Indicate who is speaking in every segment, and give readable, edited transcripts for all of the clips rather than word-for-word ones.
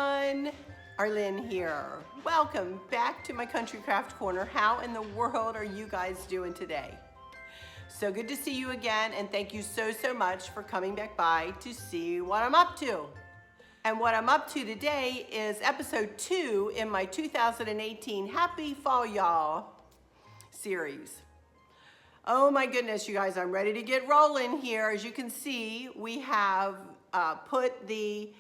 Speaker 1: everyone, Arlynn here. Welcome back to my Country Craft Corner. How in the world are you guys doing today? So good to see you again, and thank you so much for coming back by to see what I'm up to. And what I'm up to today is episode 2 in my 2018 Happy Fall Y'all series. Oh my goodness, you guys, I'm ready to get rolling here. As you can see, we have put the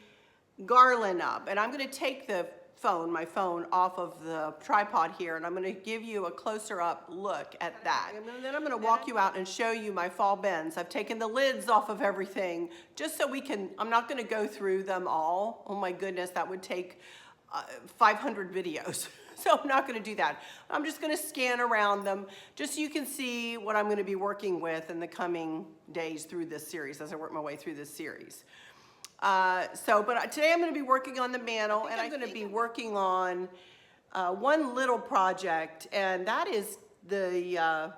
Speaker 1: garland up, and I'm going to take my phone off of the tripod here, and I'm going to give you a closer up look at that. And then I'm going to walk you out and show you my fall bins. I've taken the lids off of everything just so we can, I'm not going to go through them all. Oh my goodness, that would take 500 videos. So I'm not going to do that. I'm just going to scan around them just so you can see what I'm going to be working with in the coming days through this series as I work my way through this series. But today I'm going to be working on the mantle, and I'm going to be working on one little project, and that is the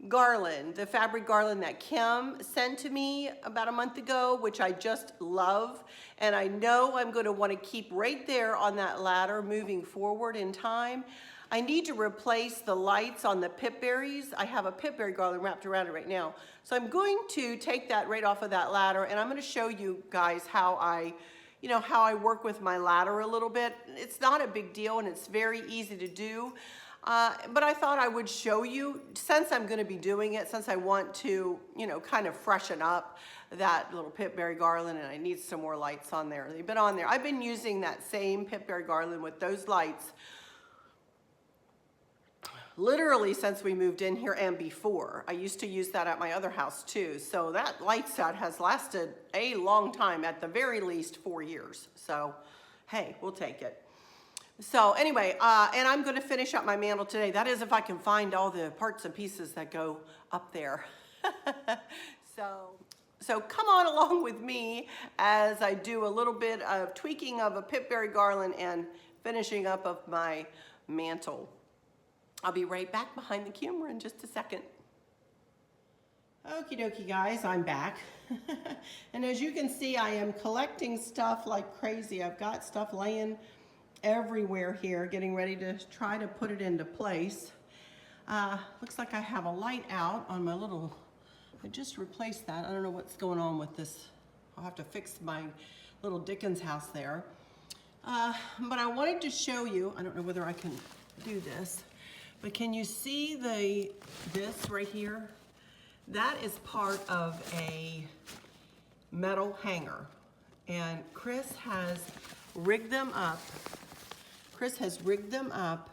Speaker 1: garland, the fabric garland that Kim sent to me about a month ago, which I just love, and I know I'm going to want to keep right there on that ladder moving forward in time. I need to replace the lights on the pipberries. I have a pipberry garland wrapped around it right now. So I'm going to take that right off of that ladder, and I'm going to show you guys how I work with my ladder a little bit. It's not a big deal, and it's very easy to do. But I thought I would show you, since I'm going to be doing it, since I want to, kind of freshen up that little pipberry garland, and I need some more lights on there. They've been on there. I've been using that same pipberry garland with those lights literally since we moved in here and before. I used to use that at my other house too. So that light set has lasted a long time, at the very least 4 years. So, hey, we'll take it. So anyway, and I'm going to finish up my mantle today. That is if I can find all the parts and pieces that go up there. So come on along with me as I do a little bit of tweaking of a pipberry garland and finishing up of my mantle. I'll be right back behind the camera in just a second. Okie dokie guys, I'm back. And as you can see, I am collecting stuff like crazy. I've got stuff laying everywhere here, getting ready to try to put it into place. Looks like I have a light out on my little, I just replaced that. I don't know what's going on with this. I'll have to fix my little Dickens house there. But I wanted to show you, I don't know whether I can do this, but can you see this right here? That is part of a metal hanger. And Chris has rigged them up. Chris has rigged them up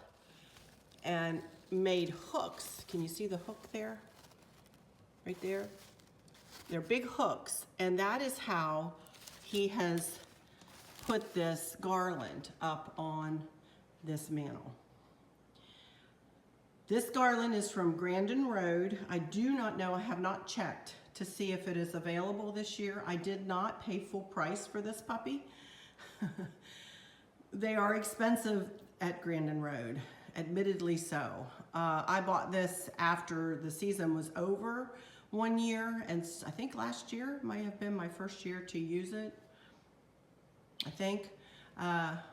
Speaker 1: and made hooks. Can you see the hook there? Right there? They're big hooks. And that is how he has put this garland up on this mantle. This garland is from Grandin Road. I do not know, I have not checked to see if it is available this year. I did not pay full price for this puppy. They are expensive at Grandin Road, admittedly so. I bought this after the season was over 1 year, and I think last year might have been my first year to use it, I think.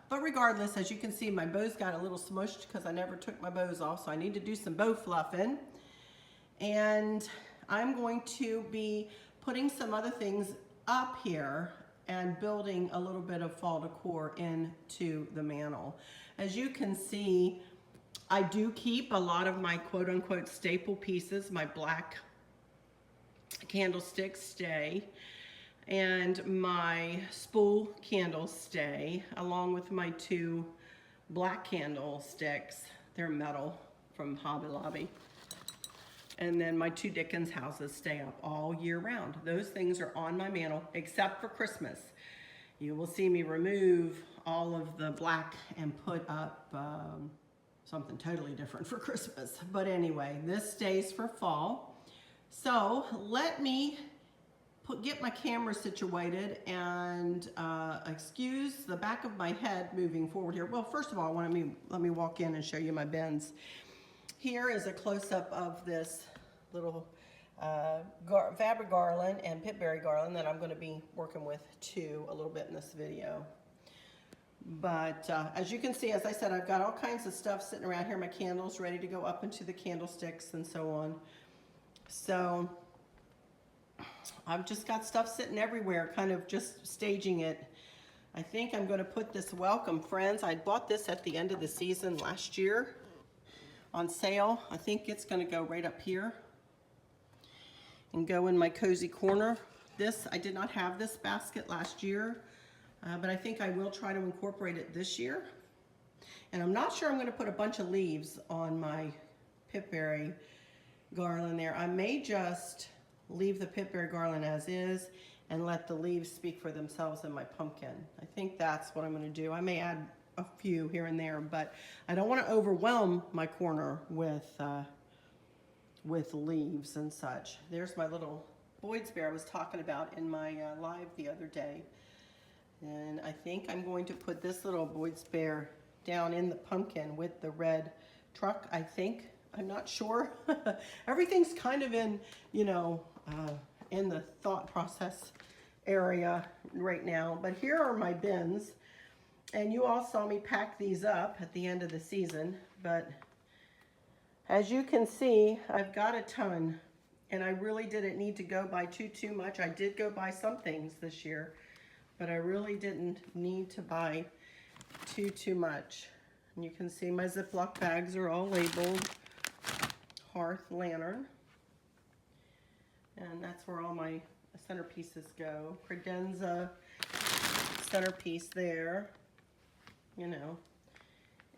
Speaker 1: But regardless, as you can see, my bows got a little smushed because I never took my bows off, so I need to do some bow fluffing. And I'm going to be putting some other things up here and building a little bit of fall decor into the mantle. As you can see, I do keep a lot of my quote-unquote staple pieces. My black candlesticks stay, and my spool candles stay, along with my 2 black candlesticks. They're metal from Hobby Lobby. And then my 2 Dickens houses stay up all year round. Those things are on my mantle, except for Christmas. You will see me remove all of the black and put up something totally different for Christmas. But anyway, this stays for fall. So let me get my camera situated and excuse the back of my head moving forward here. Well, first of all, let me walk in and show you my bins. Here is a close-up of this little fabric garland and pipberry garland that I'm going to be working with too a little bit in this video. But as you can see, as I said, I've got all kinds of stuff sitting around here. My candles ready to go up into the candlesticks and so on. So I've just got stuff sitting everywhere, kind of just staging it. I think I'm going to put this Welcome Friends. I bought this at the end of the season last year on sale. I think it's going to go right up here and go in my cozy corner. This, I did not have this basket last year, but I think I will try to incorporate it this year. And I'm not sure I'm going to put a bunch of leaves on my pipberry garland there. I may just leave the pipberry garland as is and let the leaves speak for themselves in my pumpkin. I think that's what I'm going to do. I may add a few here and there, but I don't want to overwhelm my corner with leaves and such. There's my little Boyd's Bear I was talking about in my live the other day. And I think I'm going to put this little Boyd's Bear down in the pumpkin with the red truck, I think. I'm not sure. Everything's kind of in, you know, in the thought process area right now. But here are my bins. And you all saw me pack these up at the end of the season. But as you can see, I've got a ton. And I really didn't need to go buy too much. I did go buy some things this year, but I really didn't need to buy too much. And you can see my Ziploc bags are all labeled Hearth Lantern. And that's where all my centerpieces go. Credenza centerpiece there, you know.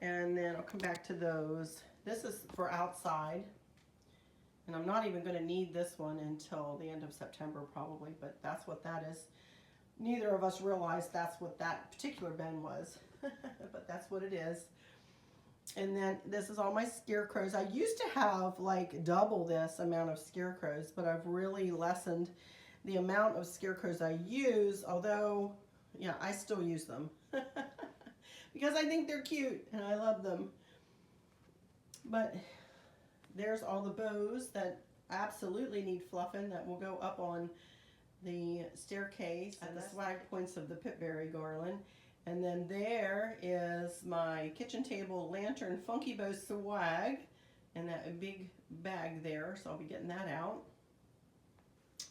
Speaker 1: And then I'll come back to those. This is for outside. And I'm not even going to need this one until the end of September probably, but that's what that is. Neither of us realized that's what that particular bin was, but that's what it is. And then this is all my scarecrows. I used to have like double this amount of scarecrows, but I've really lessened the amount of scarecrows I use, although, yeah, I still use them because I think they're cute and I love them. But there's all the bows that absolutely need fluffing that will go up on the staircase and the swag points of the pipberry garland. And then there is my kitchen table lantern Funky Bow swag in that big bag there. So I'll be getting that out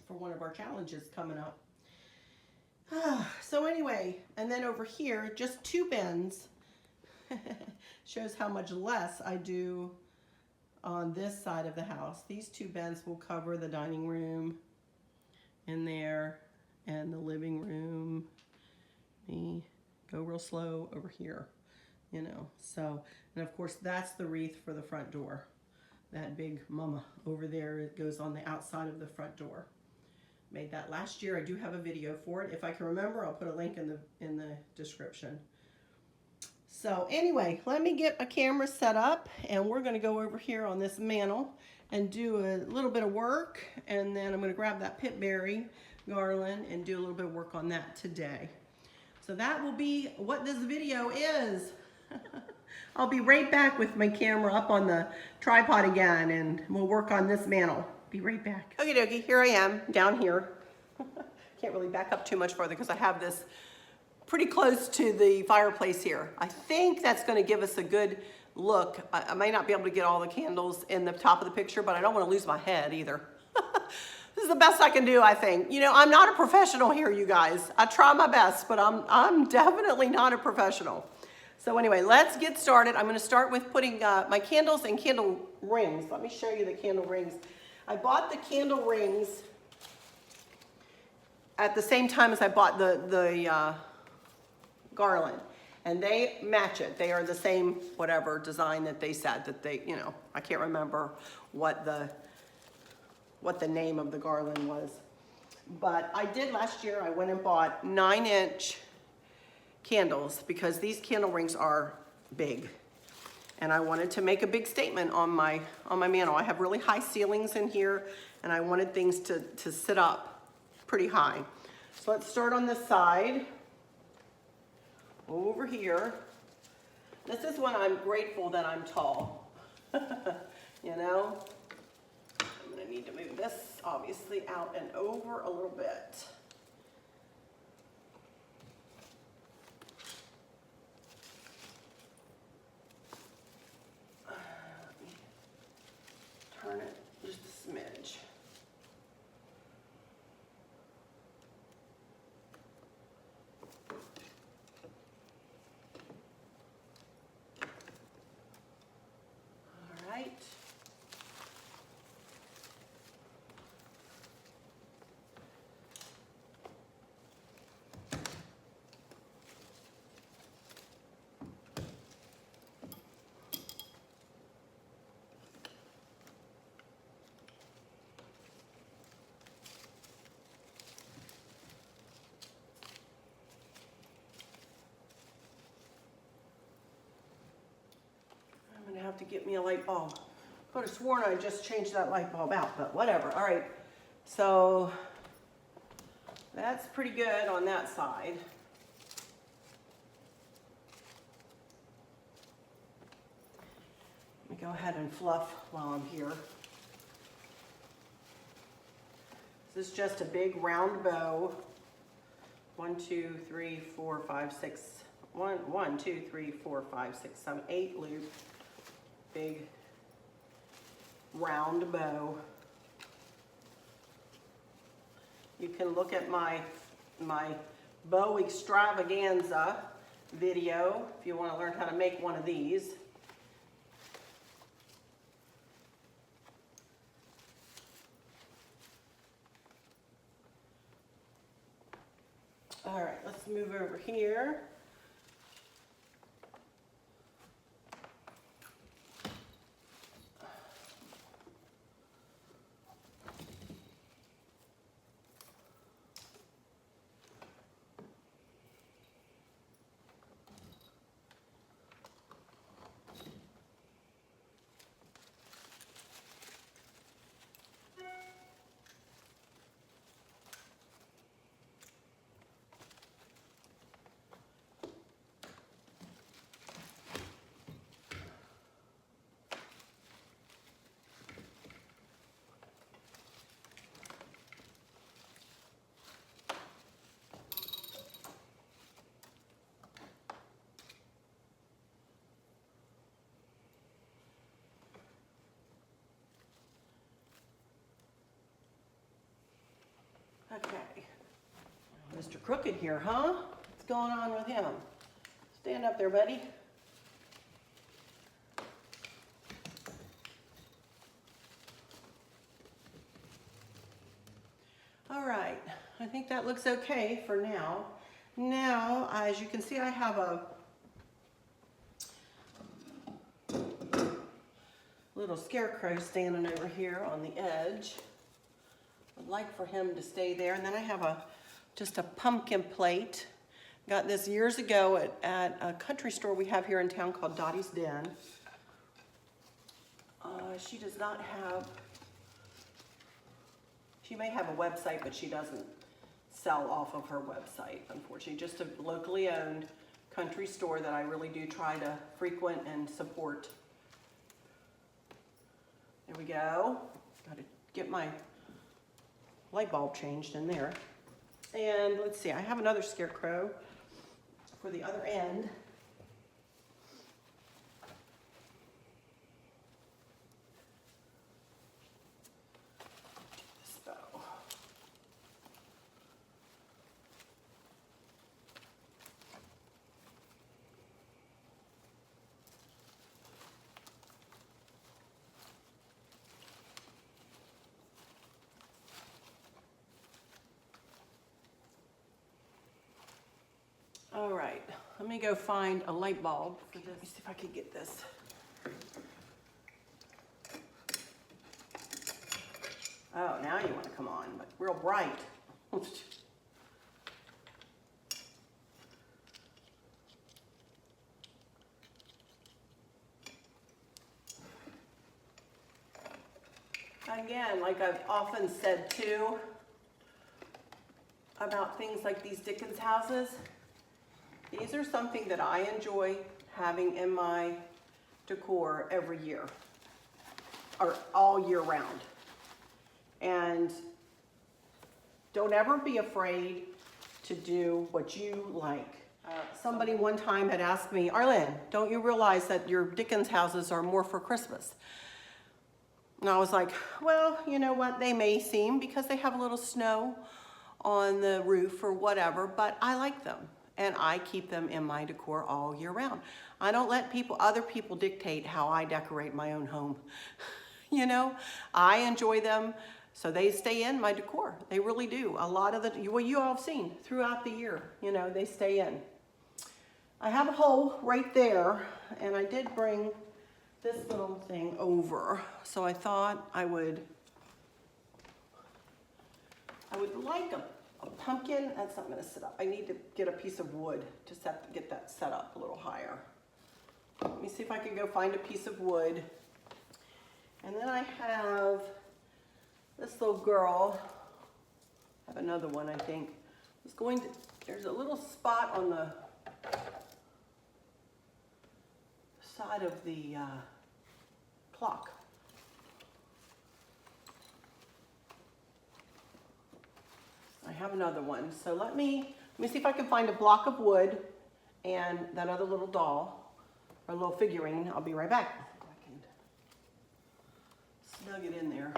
Speaker 1: for one of our challenges coming up. So anyway, and then over here, just 2 bins. Shows how much less I do on this side of the house. These 2 bins will cover the dining room in there and the living room. Me go real slow over here, you know. So, and of course that's the wreath for the front door. That big mama over there, it goes on the outside of the front door. Made that last year. I do have a video for it. If I can remember, I'll put a link in the description. So anyway, let me get a camera set up and we're going to go over here on this mantle and do a little bit of work, and then I'm going to grab that pipberry garland and do a little bit of work on that today. So that will be what this video is. I'll be right back with my camera up on the tripod again and we'll work on this mantle. Be right back. Okie dokie, here I am down here. Can't really back up too much further because I have this pretty close to the fireplace here. I think that's going to give us a good look. I may not be able to get all the candles in the top of the picture, but I don't want to lose my head either. This is the best I can do, I think. You know, I'm not a professional here, you guys. I try my best, but I'm definitely not a professional. So anyway, let's get started. I'm going to start with putting my candles and candle rings. Let me show you the candle rings. I bought the candle rings at the same time as I bought the garland, and they match it. They are the same whatever design that they said that they, you know, I can't remember what the name of the garland was. But I did last year, I went and bought 9-inch candles because these candle rings are big. And I wanted to make a big statement on my mantle. I have really high ceilings in here and I wanted things to sit up pretty high. So let's start on this side. Over here. This is when I'm grateful that I'm tall. You know? I'm going to need to move this obviously out and over a little bit. have to get me a light bulb. I could have sworn I just changed that light bulb out, but whatever. All right, so that's pretty good on that side. Let me go ahead and fluff while I'm here. This is just a big round bow. 1, 2, 3, 4, 5, 6. 1, 2, 3, 4, 5, 6, 7, 8 loop. Big round bow. You can look at my bow extravaganza video if you want to learn how to make one of these. All right, let's move over here. Okay, Mr. Crooked here, huh? What's going on with him? Stand up there, buddy. All right, I think that looks okay for now. Now, as you can see, I have a little scarecrow standing over here on the edge. I'd like for him to stay there. And then I have just a pumpkin plate. Got this years ago at a country store we have here in town called Dottie's Den. She does not have, she may have a website, but she doesn't sell off of her website, unfortunately. Just a locally owned country store that I really do try to frequent and support. There we go. Got to get my light bulb changed in there. And let's see, I have another scarecrow for the other end. This bow. All right, let me go find a light bulb for this. Let me see if I can get this. Oh, now you want to come on, but real bright. Again, like I've often said too, about things like these Dickens houses, these are something that I enjoy having in my decor every year, or all year round. And don't ever be afraid to do what you like. Somebody one time had asked me, Arlynn, don't you realize that your Dickens houses are more for Christmas? And I was like, well, you know what, they may seem because they have a little snow on the roof or whatever, but I like them. And I keep them in my decor all year round. I don't let other people dictate how I decorate my own home. You know, I enjoy them, so they stay in my decor. They really do. A lot of what you all have seen throughout the year, you know, they stay in. I have a hole right there, and I did bring this little thing over. So I thought I would like a pumpkin. That's not going to sit up. I need to get a piece of wood to get that set up a little higher. Let me see if I can go find a piece of wood. And then I have this little girl. I have another one, I think. There's a little spot on the side of the clock. I have another one. So let me see if I can find a block of wood and that other little doll or little figurine. I'll be right back. I can snug it in there.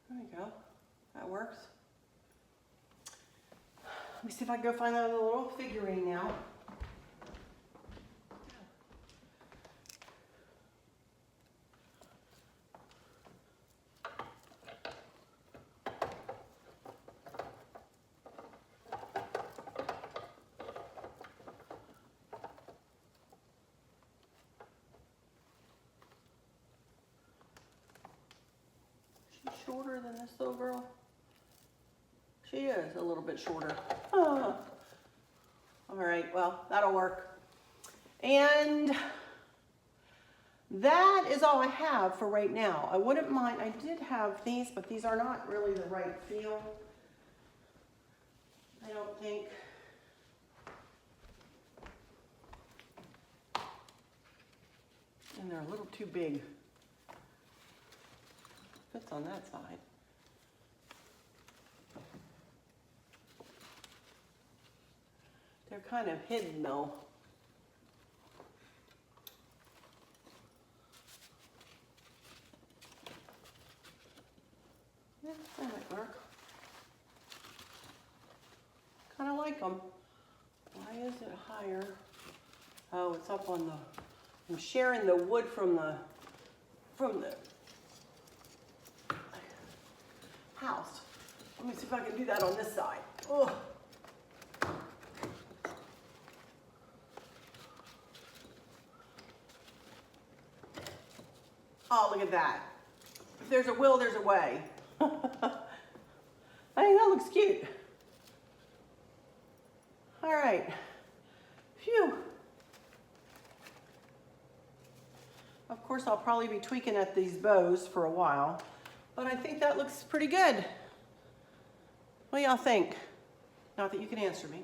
Speaker 1: There we go. That works. Let me see if I can go find that other little figurine now. Shorter than this little girl? She is a little bit shorter. Oh. All right, well, that'll work. And that is all I have for right now. I wouldn't mind, I did have these, but these are not really the right feel. I don't think. And they're a little too big. Fits on that side. They're kind of hidden though. Yeah, that might work. Kind of like them. Why is it higher? Oh, it's up on the, I'm sharing the wood from the house. Let me see if I can do that on this side. Oh. Oh, look at that. If there's a will, there's a way. I think that looks cute. All right. Phew. Of course, I'll probably be tweaking at these bows for a while, but I think that looks pretty good. What do y'all think? Not that you can answer me.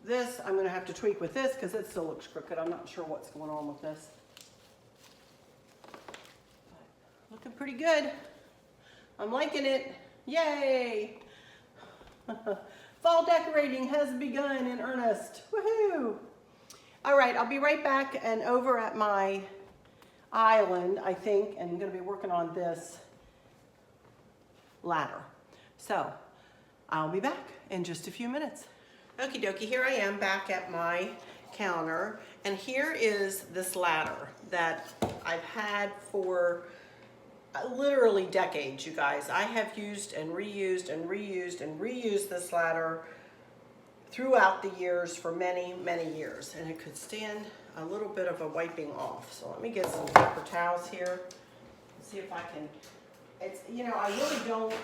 Speaker 1: This, I'm gonna have to tweak with this because it still looks crooked. I'm not sure what's going on with this. But looking pretty good. I'm liking it. Yay! Fall decorating has begun in earnest. Woohoo! All right, I'll be right back and over at my island, I think, and I'm gonna be working on this ladder. So I'll be back in just a few minutes. Okie dokie, here I am back at my counter, and here is this ladder that I've had for literally decades, you guys. I have used and reused and reused and reused this ladder throughout the years for many, many years, and it could stand a little bit of a wiping off. So let me get some paper towels here and see if I can, it's, you know, I really don't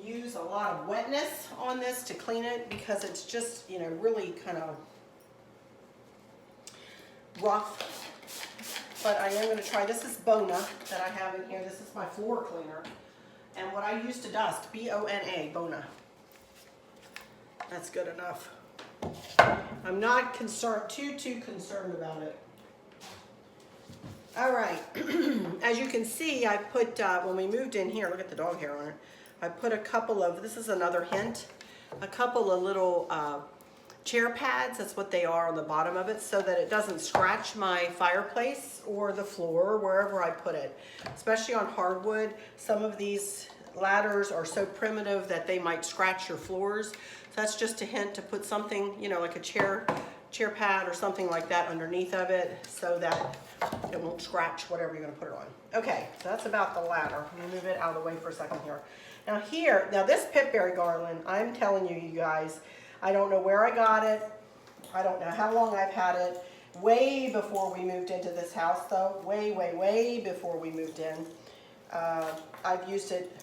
Speaker 1: use a lot of wetness on this to clean it because it's just, you know, really kind of rough. But I am going to try, this is Bona that I have in here. This is my floor cleaner. And what I use to dust, B-O-N-A, Bona. That's good enough. I'm not too concerned about it. All right, as you can see, I put, when we moved in here, look at the dog hair on it. I put a couple of, this is another hint, a couple of little chair pads, that's what they are on the bottom of it, so that it doesn't scratch my fireplace or the floor or wherever I put it. Especially on hardwood, some of these ladders are so primitive that they might scratch your floors. So that's just a hint to put something, you know, like a chair pad or something like that underneath of it so that it won't scratch whatever you're gonna put it on. Okay, so that's about the ladder. Let me move it out of the way for a second here. Now this pitberry garland, I'm telling you, you guys, I don't know where I got it. I don't know how long I've had it. way before we moved into this house though, way before we moved in. I've used it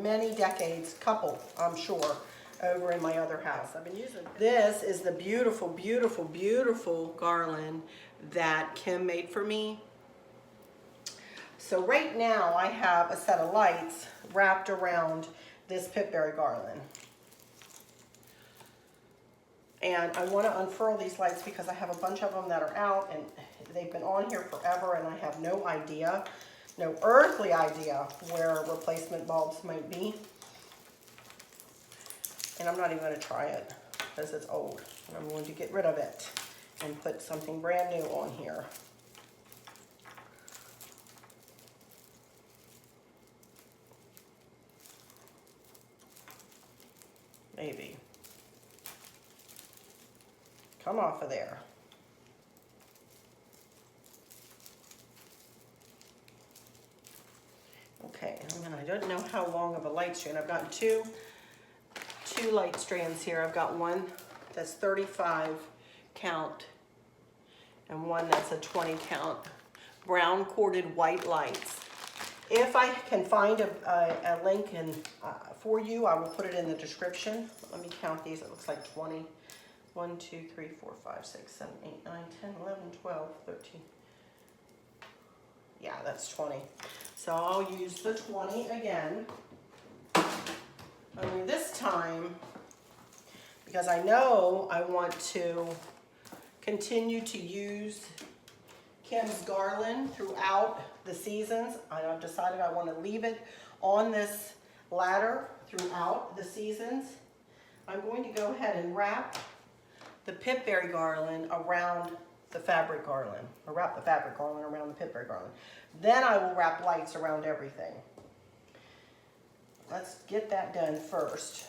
Speaker 1: many decades, couple, I'm sure, over in my other house. I've been using it. This is the beautiful, beautiful, beautiful garland that Kim made for me. So right now I have a set of lights wrapped around this pipberry garland. And I want to unfurl these lights because I have a bunch of them that are out and they've been on here forever and I have no idea, no earthly idea where replacement bulbs might be. And I'm not even going to try it because it's old. And I'm going to get rid of it and put something brand new on here. Maybe. Come off of there. Okay, and I don't know how long of a light strand. I've got two light strands here. I've got one that's 35 count and one that's a 20 count brown corded white lights. If I can find a link for you, I will put it in the description. Let me count these. It looks like 20. 1, 2, 3, 4, 5, 6, 7, 8, 9, 10, 11, 12, 13. Yeah, that's 20. So I'll use the 20 again. Only this time, because I know I want to continue to use Kim's garland throughout the seasons. I've decided I want to leave it on this ladder throughout the seasons. I'm going to go ahead and wrap the pipberry garland around the fabric garland, or wrap the fabric garland around the pipberry garland. Then I will wrap lights around everything. Let's get that done first.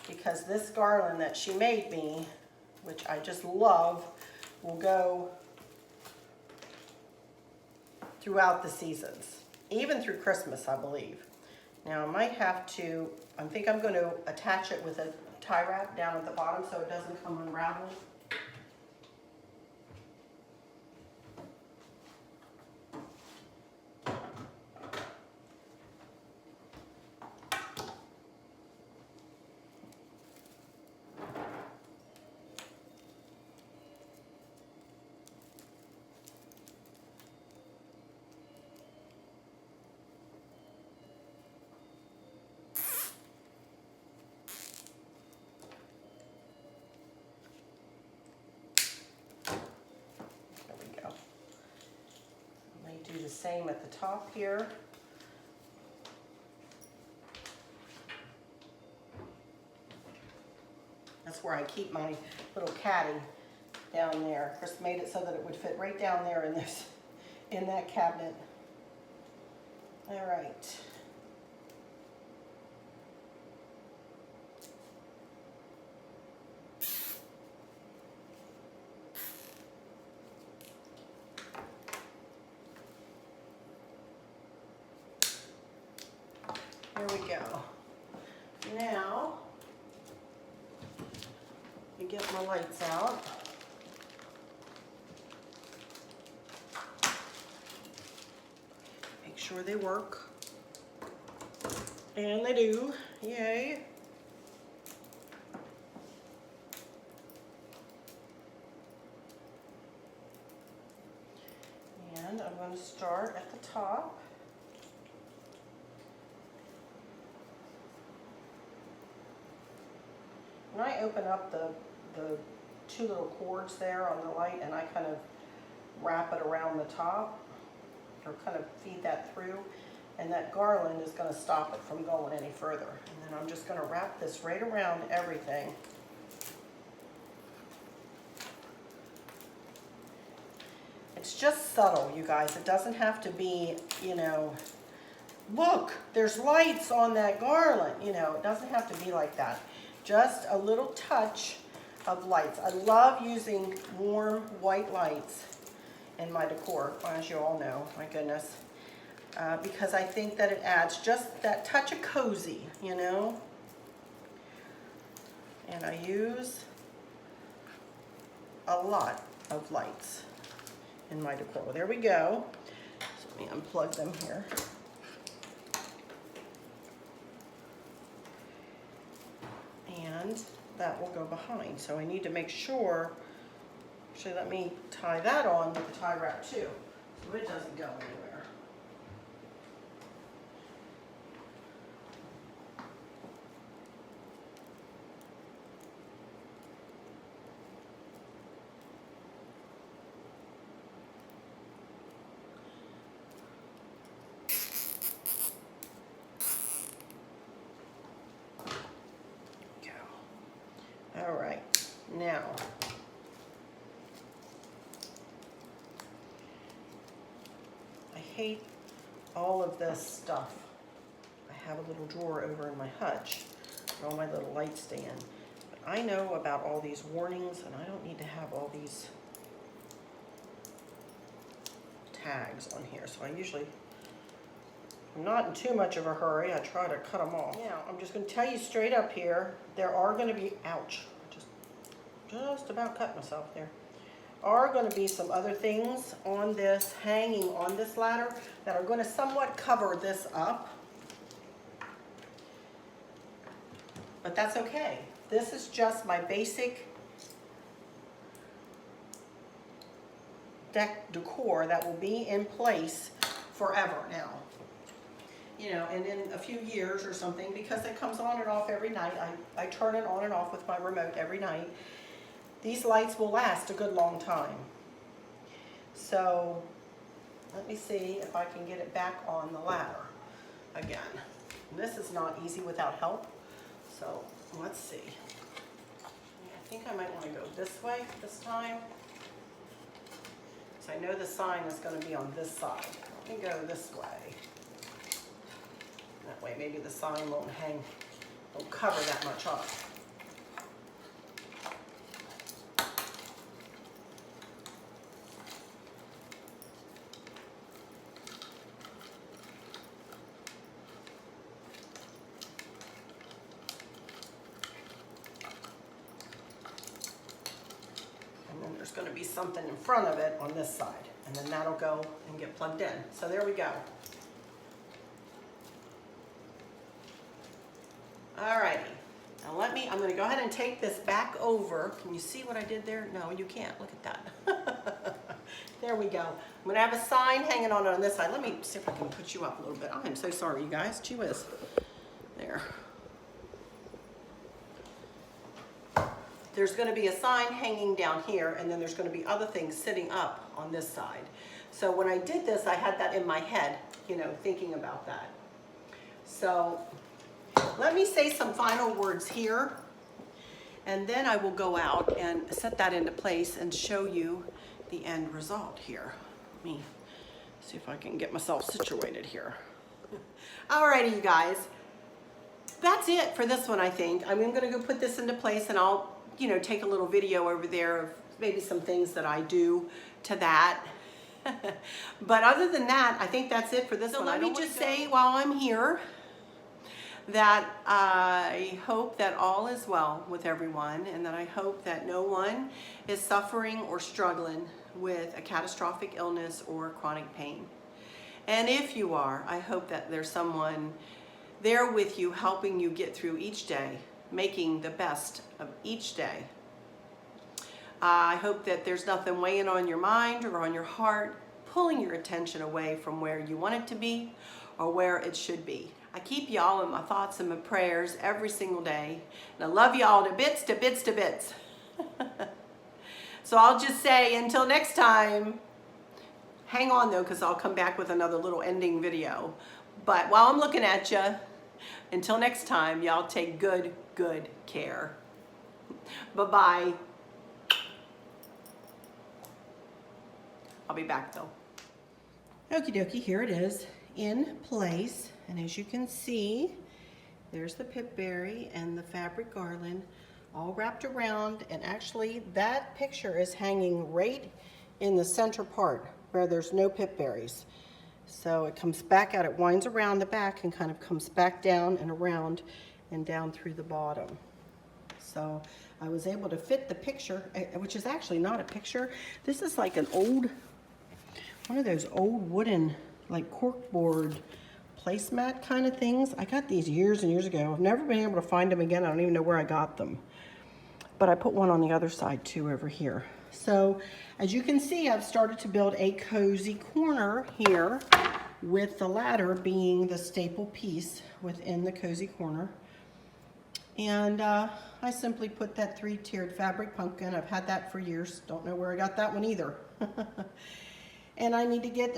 Speaker 1: Because this garland that she made me, which I just love, will go throughout the seasons, even through Christmas, I believe. Now I might have to, I think I'm going to attach it with a tie wrap down at the bottom so it doesn't come unraveled. Do the same at the top here. That's where I keep my little caddy down there. Chris made it so that it would fit right down there in that cabinet. All right. There we go. Now, I get my lights out. Make sure they work. And they do. Yay. And I'm going to start at the top. When I open up the two little cords there on the light and I kind of wrap it around the top, or kind of feed that through, and that garland is going to stop it from going any further. And then I'm just going to wrap this right around everything. It's just subtle, you guys. It doesn't have to be, you know, look, there's lights on that garland. You know, it doesn't have to be like that. Just a little touch of lights. I love using warm white lights in my decor, as you all know, my goodness, because I think that it adds just that touch of cozy, you know. And I use a lot of lights in my decor. Well, there we go. So let me unplug them here. And that will go behind. So I need to make sure, actually let me tie that on with the tie wrap too, so it doesn't go anywhere. All right, now I hate all of this stuff. I have a little drawer over in my hutch where all my little lights stand. But I know about all these warnings and I don't need to have all these tags on here. So I'm not in too much of a hurry. I try to cut them off. Now, I'm just going to tell you straight up here, there are going to be, ouch, just about cut myself there. Are going to be some other things on this, hanging on this ladder, that are going to somewhat cover this up. But that's okay. This is just my basic decor that will be in place forever now. You know, and in a few years or something, because it comes on and off every night, I turn it on and off with my remote every night. These lights will last a good long time. So let me see if I can get it back on the ladder again. And this is not easy without help. So let's see. I think I might want to go this way this time. So I know the sign is going to be on this side. Let me go this way. That way maybe the sign won't cover that much up. And then there's going to be something in front of it on this side. And then that'll go and get plugged in. So there we go. Alrighty, now I'm going to go ahead and take this back over. Can you see what I did there? No, you can't. Look at that. There we go. I'm going to have a sign hanging on this side. Let me see if I can put you up a little bit. I'm so sorry, you guys. Gee whiz. There. There's going to be a sign hanging down here, and then there's going to be other things sitting up on this side. So when I did this, I had that in my head, you know, thinking about that. So let me say some final words here, and then I will go out and set that into place and show you the end result here. Let me see if I can get myself situated here. Alrighty, you guys. That's it for this one, I think. I'm going to go put this into place, and I'll, you know, take a little video over there of maybe some things that I do to that. But other than that, I think that's it for this one. Let me just say while I'm here that I hope that all is well with everyone, and that I hope that no one is suffering or struggling with a catastrophic illness or chronic pain. And if you are, I hope that there's someone there with you helping you get through each day, making the best of each day. I hope that there's nothing weighing on your mind or on your heart, pulling your attention away from where you want it to be or where it should be. I keep y'all in my thoughts and my prayers every single day. And I love y'all to bits, to bits, to bits. So I'll just say until next time, hang on though, because I'll come back with another little ending video. But while I'm looking at you, until next time, y'all take good care. Bye-bye. I'll be back though. Okie dokie, here it is in place. And as you can see, there's the pipberry and the fabric garland all wrapped around. And actually that picture is hanging right in the center part where there's no pipberries. So it comes back out, it winds around the back and kind of comes back down and around and down through the bottom. So I was able to fit the picture, which is actually not a picture. This is like an old, one of those old wooden, like corkboard placemat kind of things. I got these years and years ago. I've never been able to find them again. I don't even know where I got them. But I put one on the other side too over here. So as you can see, I've started to build a cozy corner here with the ladder being the staple piece within the cozy corner. And I simply put that 3-tiered fabric pumpkin. I've had that for years. Don't know where I got that one either. And I need to get,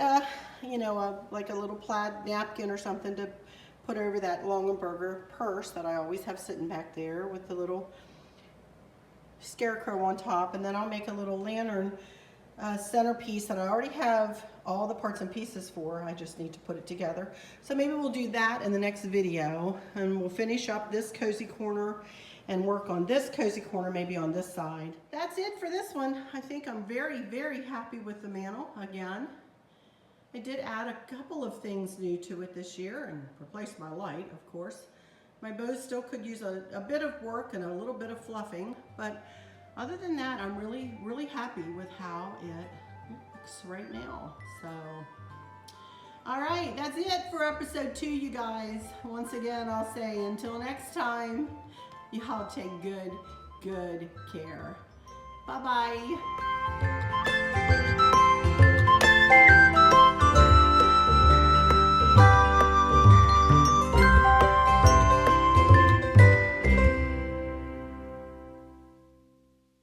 Speaker 1: you know, like a little plaid napkin or something to put over that Longaberger purse that I always have sitting back there with the little scarecrow on top. And then I'll make a little lantern centerpiece that I already have all the parts and pieces for. I just need to put it together. So maybe we'll do that in the next video, and we'll finish up this cozy corner and work on this cozy corner maybe on this side. That's it for this one. I think I'm very, very happy with the mantle again. I did add a couple of things new to it this year and replaced my light, of course. My bows still could use a bit of work and a little bit of fluffing, but other than that, I'm really, really happy with how it looks right now. So, all right, that's it for episode 2, you guys. Once again, I'll say until next time, y'all take good care. Bye-bye.